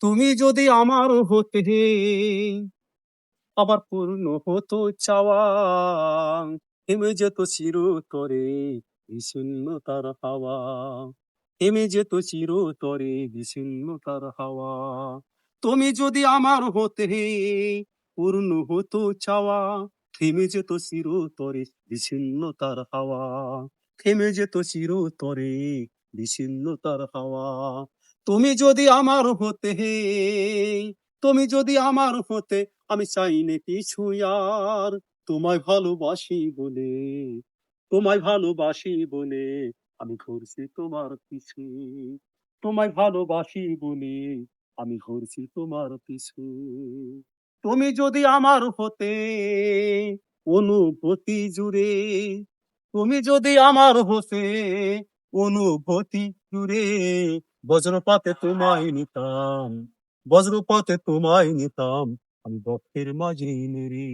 তুমি যদি আমার হতে আবার পূর্ণ হতো চাওয়া, থেমে যেত চিরতরে বিচ্ছিন্নতার হাওয়া, থেমে যেত চিরতরে বিচ্ছিন্নতার হাওয়া। তুমি যদি আমার হতে পূর্ণ হতো চাওয়া, থেমে যেত চিরতরে বিচ্ছিন্নতার হাওয়া, থেমে যেত চিরতরে বিচ্ছিন্নতার হাওয়া। তুমি যদি আমার হতে, তুমি যদি আমার হতে, আমি চাই না কিছু আর, তোমায় ভালোবাসি বলে, তোমায় ভালোবাসি বলে আমি ঘুরছি তোমার পিছু, তোমায় ভালোবাসি বলে আমি ঘুরছি তোমার পিছু। তুমি যদি আমার হতে অনুভূতি জুড়ে, তুমি যদি আমার হতে অনুভূতি জুড়ে, বজ্রপাতে তোমায় নিতাম, বজ্রপাতে তোমায় নিতাম আমি বক্ষের মাঝে মেরে,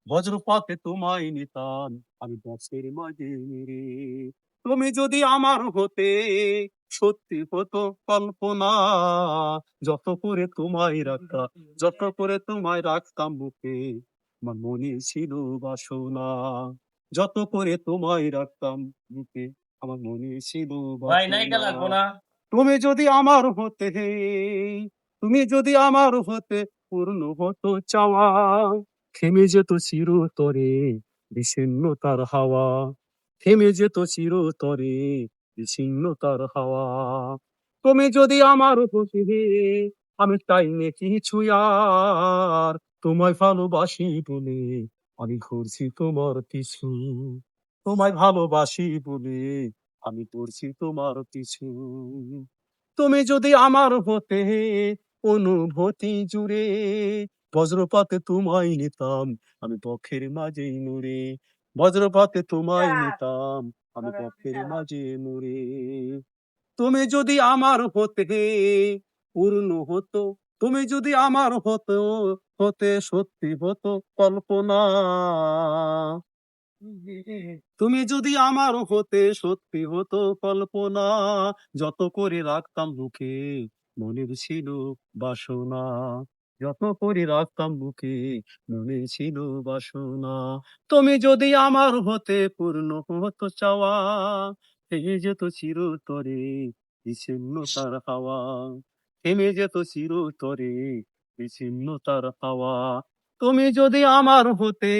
বজ্রপাতে তোমায় নিতাম আমি বক্ষের মাঝে মেরে। তুমি যদি আমার হতে সত্যি হতো কল্পনা, যত করে তোমায় রাখতাম, যত করে তোমায় রাখতাম বুকে, আমার মনে ছিল বাসনা, যত করে তোমায় রাখতাম বুকে, আমার মনে ছিল ভাই নায়িকা বাসনা। লাগবো না। তুমি যদি আমার হতে, তুমি যদি আমার হতে পূর্ণ হতো চাওয়া, থেমে যেত চিরতরে বিচ্ছিন্নতার হাওয়া, থেমে যেত চিরতরে বিচ্ছিন্নতার হাওয়া। তুমি যদি আমার হতে, আমি চাই না কিছু আর, তোমায় ভালোবাসি বলে আমি ঘুরছি তোমার পিছু, তোমায় ভালোবাসি বলে আমি ঘুরছি তোমার পিছু। তুমি যদি আমার হতে অনুভূতি জুড়ে, বজ্রপাতে তোমায় নিতাম আমি বক্ষের মাঝে নুরে, বজ্রপাতে তোমায় নিতাম আমি বক্ষের মাঝে নুরে। তুমি যদি আমার হতে পূর্ণ হতো, তুমি যদি আমার হতো, হতে সত্যি হতো কল্পনা, তুমি যদি আমার হতে সত্যি হতো কল্পনা, যত করে রাখতাম বুকে মনের ছিল বাসনা, যত করে রাখতাম বুকে মনে ছিল বাসনা। তুমি যদি আমার হতে পূর্ণ হতো চাওয়া, থেমে যেত চিরতরে বিচ্ছিন্নতার হাওয়া, থেমে যেত চিরতরে বিচ্ছিন্নতার হাওয়া। তুমি যদি আমার হতে,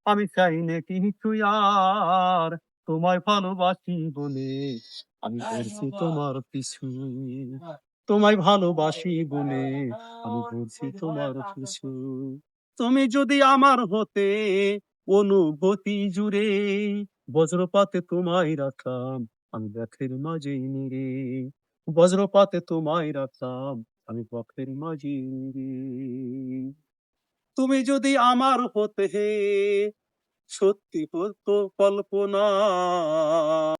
আমি চাই না কিছু আর, তোমায় ভালোবাসি বলে আমি ঘুরছি তোমার পিছু, তোমায় ভালোবাসি বলে আমি ঘুরছি তোমার পিছু। তুমি যদি আমার হতে অনুভূতি জুড়ে, বজ্রপাতে তোমায় রাখতাম আমি ব্যথের মাঝে নিরে, বজ্রপাতে তোমায় রাখতাম আমি পথের মাঝে নিরে। তুমি যদি আমার হতে সত্যি হতো কল্পনা।